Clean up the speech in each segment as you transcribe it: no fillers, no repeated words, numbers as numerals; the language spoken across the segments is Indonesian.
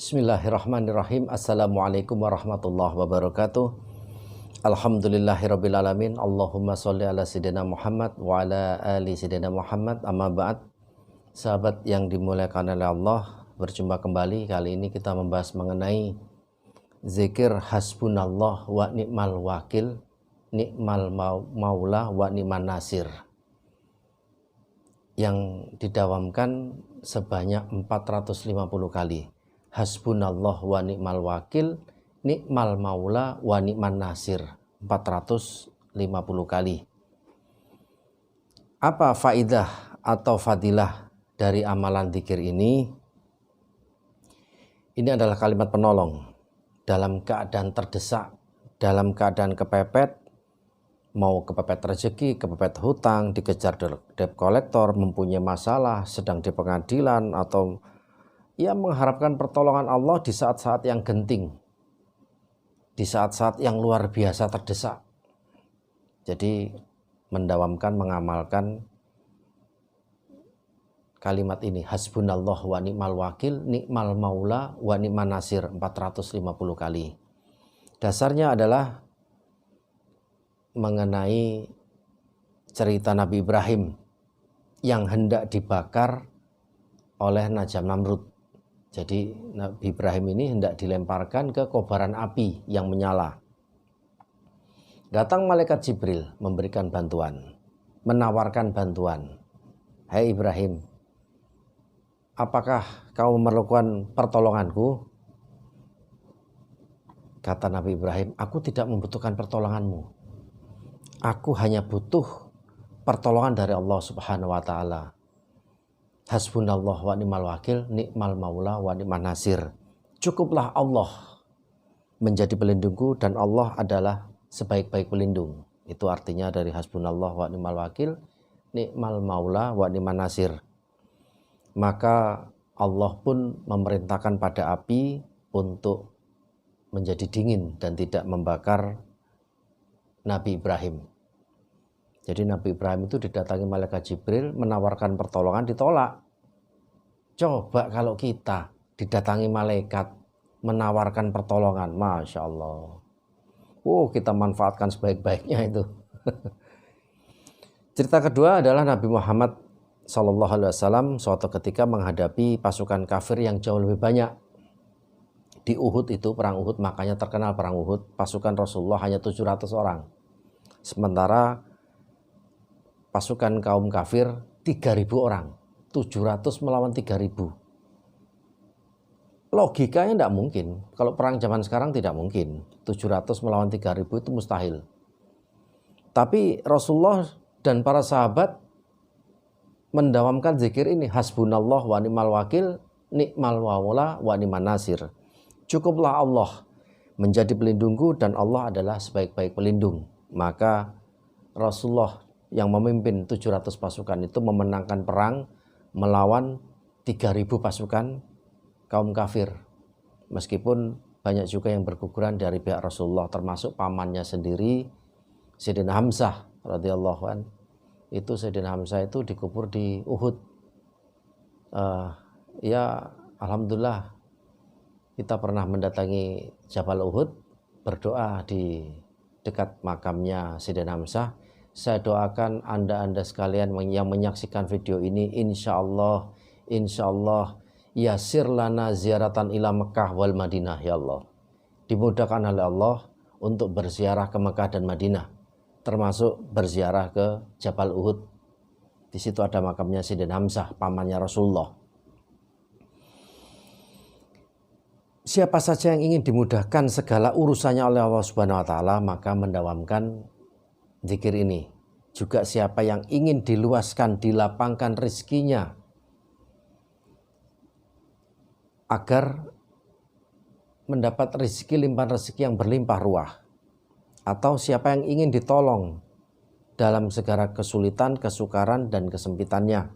Bismillahirrahmanirrahim. Assalamualaikum warahmatullahi wabarakatuh. Alhamdulillahirabbil alamin. Allahumma sholli ala sayyidina Muhammad wa ala ali sayyidina Muhammad. Amma ba'd. Sahabat yang dimuliakan oleh Allah, berjumpa kembali. Kali ini kita membahas mengenai zikir hasbunallah wa ni'mal wakil, ni'mal maula wa ni'man nasir, yang didawamkan sebanyak 450 kali. Hasbunallah wa ni'mal wakil, ni'mal maula wa ni'man nasir, 450 kali. Apa faidah atau fadilah dari amalan zikir ini? Ini adalah kalimat penolong dalam keadaan terdesak, dalam keadaan kepepet, mau kepepet rezeki, kepepet hutang, dikejar debt collector, mempunyai masalah, sedang di pengadilan, atau ia mengharapkan pertolongan Allah di saat-saat yang genting, di saat-saat yang luar biasa terdesak. Jadi mendawamkan, mengamalkan kalimat ini, hasbunallah wa ni'mal wakil, ni'mal maula wa ni'man nasir, 450 kali. Dasarnya adalah mengenai cerita Nabi Ibrahim yang hendak dibakar oleh Najam Namrud. Jadi Nabi Ibrahim ini hendak dilemparkan ke kobaran api yang menyala. Datang malaikat Jibril memberikan bantuan, menawarkan bantuan. Hai Ibrahim, apakah kau memerlukan pertolonganku? Kata Nabi Ibrahim, aku tidak membutuhkan pertolonganmu. Aku hanya butuh pertolongan dari Allah Subhanahu wa ta'ala. Hasbunallah wa ni'mal wakil, ni'mal maula wa ni'man nasir. Cukuplah Allah menjadi pelindungku dan Allah adalah sebaik-baik pelindung. Itu artinya dari hasbunallah wa ni'mal wakil, ni'mal maula wa ni'man nasir. Maka Allah pun memerintahkan pada api untuk menjadi dingin dan tidak membakar Nabi Ibrahim. Jadi Nabi Ibrahim itu didatangi malaikat Jibril menawarkan pertolongan, ditolak. Coba kalau kita didatangi malaikat menawarkan pertolongan, Masya Allah. Kita manfaatkan sebaik-baiknya itu. Cerita kedua adalah Nabi Muhammad SAW suatu ketika menghadapi pasukan kafir yang jauh lebih banyak. Di Uhud itu, perang Uhud, makanya terkenal perang Uhud, pasukan Rasulullah hanya 700 orang. Sementara pasukan kaum kafir 3.000 orang, 700 melawan 3.000. Logikanya tidak mungkin. Kalau perang zaman sekarang tidak mungkin. 700 melawan 3.000 itu mustahil. Tapi Rasulullah dan para sahabat mendawamkan zikir ini, hasbunallah wa ni'mal wakil, ni'mal maula wa ni'man nasir. Cukuplah Allah menjadi pelindungku dan Allah adalah sebaik-baik pelindung. Maka Rasulullah yang memimpin 700 pasukan itu memenangkan perang melawan 3.000 pasukan kaum kafir. Meskipun banyak juga yang berguguran dari pihak Rasulullah, termasuk pamannya sendiri, Sayyidina Hamzah radhiyallahu an. Itu Sayyidina Hamzah itu dikubur di Uhud. Alhamdulillah kita pernah mendatangi Jabal Uhud, berdoa di dekat makamnya Sayyidina Hamzah. Saya doakan anda sekalian yang menyaksikan video ini, insya Allah yasir lana ziaratan ila Mekah wal Madinah, ya Allah. Dimudahkan oleh Allah untuk berziarah ke Mekah dan Madinah, termasuk berziarah ke Jabal Uhud. Di situ ada makamnya Sayyidina Hamzah, pamannya Rasulullah. Siapa saja yang ingin dimudahkan segala urusannya oleh Allah Subhanahu wa ta'ala, maka mendawamkan zikir ini. Juga siapa yang ingin diluaskan, dilapangkan rezekinya agar mendapat rezeki, limpahan rezeki yang berlimpah ruah. Atau siapa yang ingin ditolong dalam segala kesulitan, kesukaran, dan kesempitannya.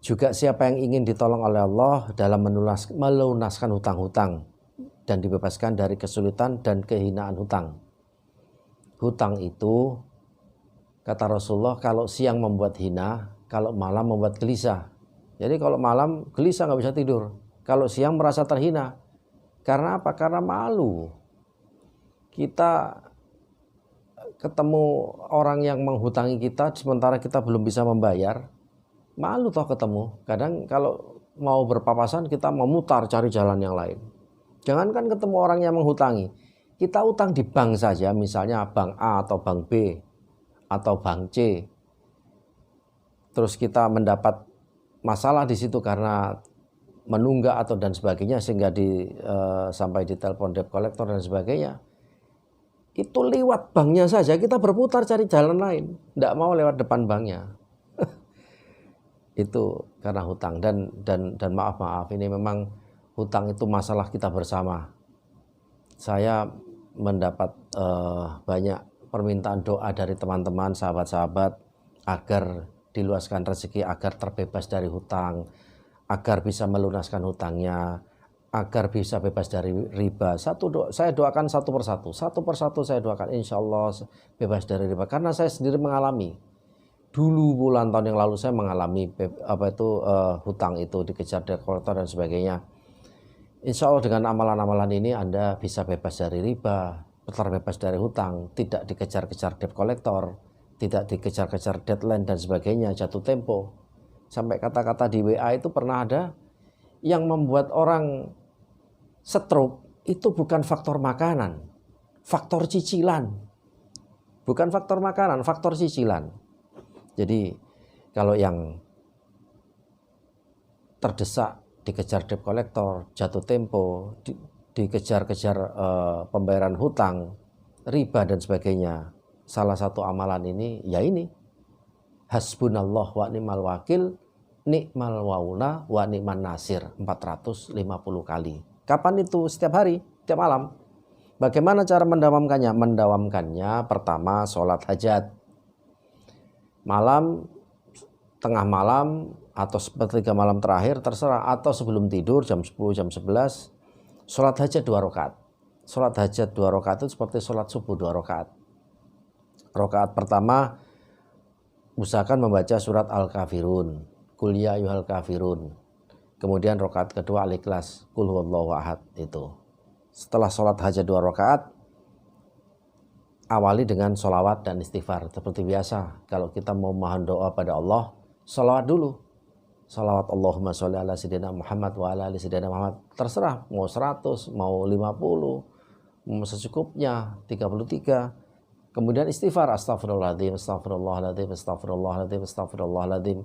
Juga siapa yang ingin ditolong oleh Allah dalam melunaskan hutang-hutang dan dibebaskan dari kesulitan dan kehinaan hutang. Hutang itu, kata Rasulullah, kalau siang membuat hina, kalau malam membuat gelisah. Jadi kalau malam gelisah nggak bisa tidur, Kalau siang merasa terhina. Karena apa? Karena malu. Kita ketemu orang yang menghutangi kita sementara kita belum bisa membayar. Malu toh ketemu. Kadang kalau mau berpapasan kita memutar cari jalan yang lain. Jangankan ketemu orang yang menghutangi. Kita utang di bank saja, misalnya bank A atau bank B atau bank C. Terus kita mendapat masalah di situ karena menunggak atau dan sebagainya sehingga sampai ditelepon debt collector dan sebagainya. Itu lewat banknya saja kita berputar cari jalan lain, tidak mau lewat depan banknya. Itu karena hutang dan maaf ini memang hutang itu masalah kita bersama. Saya mendapat banyak permintaan doa dari teman-teman, sahabat-sahabat agar diluaskan rezeki, agar terbebas dari hutang, agar bisa melunaskan hutangnya, agar bisa bebas dari riba. Saya doakan satu persatu saya doakan, insya Allah bebas dari riba. Karena saya sendiri mengalami. Dulu bulan tahun yang lalu saya mengalami hutang itu, dikejar debt collector dan sebagainya. Insya Allah dengan amalan-amalan ini Anda bisa bebas dari riba, terbebas dari hutang, tidak dikejar-kejar debt collector, tidak dikejar-kejar deadline dan sebagainya, jatuh tempo. Sampai kata-kata di WA itu pernah ada yang membuat orang stroke itu bukan faktor makanan, faktor cicilan. Bukan faktor makanan, faktor cicilan. Jadi kalau yang terdesak dikejar debt collector, jatuh tempo, dikejar-kejar pembayaran hutang, riba dan sebagainya. Salah satu amalan ini ya ini. Hasbunallah wa ni'mal wakil, ni'mal maula wa ni'man nasir 450 kali. Kapan itu? Setiap hari, setiap malam. Bagaimana cara mendawamkannya? Mendawamkannya pertama sholat hajat. Malam, tengah malam, atau sepertiga malam terakhir terserah, atau sebelum tidur jam 10, jam 11, sholat hajat 2 rakaat. Sholat hajat 2 rakaat itu seperti sholat subuh 2 rakaat. Rakaat pertama usahakan membaca surat Al-Kafirun, Qul ya ayyuhal kafirun. Kemudian rakaat kedua Al-Ikhlas, Qul huwallahu ahad itu. Setelah sholat hajat 2 rakaat, awali dengan sholawat dan istighfar. Seperti biasa, kalau kita mau mohon doa pada Allah, sholawat dulu. Sholawat Allahumma sholli ala sayyidina Muhammad wa ala ali sayyidina Muhammad. Terserah, mau 100, mau 50, mau secukupnya, 33. Kemudian istighfar, astagfirullahaladzim, astagfirullahaladzim, astagfirullahaladzim, astagfirullahaladzim.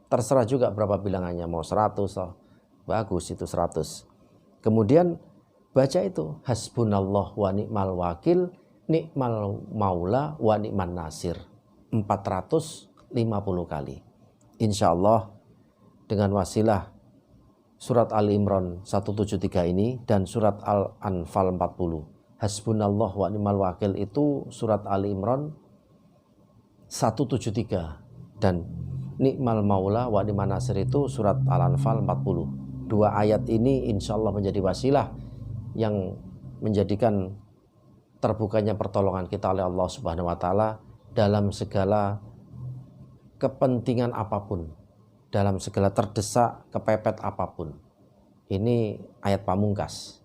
Terserah juga berapa bilangannya, mau 100, bagus itu 100. Kemudian baca itu, hasbunallah wa ni'mal wakil, ni'mal maula wa ni'man nasir 450 kali. Insya Allah dengan wasilah surat Ali Imran 173 ini dan surat Al-Anfal 40, hasbunallah wa ni'mal wakil itu surat Ali Imran 173 dan ni'mal maula wa ni'man nasir itu surat Al-Anfal 40. Dua ayat ini insya Allah menjadi wasilah yang menjadikan terbukanya pertolongan kita oleh Allah Subhanahu wa taala dalam segala kepentingan apapun, dalam segala terdesak, kepepet apapun. Ini ayat pamungkas,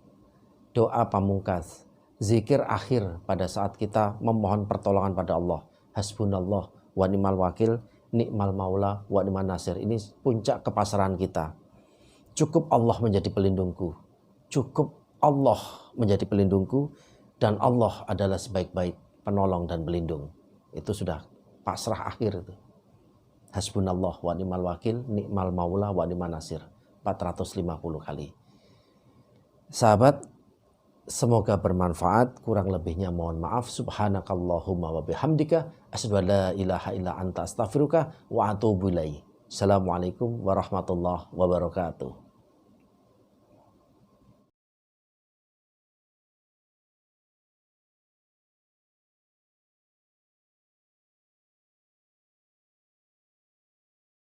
doa pamungkas, zikir akhir pada saat kita memohon pertolongan pada Allah. Hasbunallah wa ni'mal wakil, ni'mal maula wa ni'man nasir. Ini puncak kepasrahan kita. Cukup Allah menjadi pelindungku. Cukup Allah menjadi pelindungku dan Allah adalah sebaik-baik penolong dan pelindung. Itu sudah pasrah akhir itu. Hasbunallah wa ni'mal wakil, ni'mal maula wa ni'man nasir 450 kali. Sahabat, semoga bermanfaat. Kurang lebihnya mohon maaf. Subhanakallahumma wa bihamdika asyhadu an la ilaha illa anta astaghfiruka wa atubu ilaik. Assalamualaikum warahmatullahi wabarakatuh.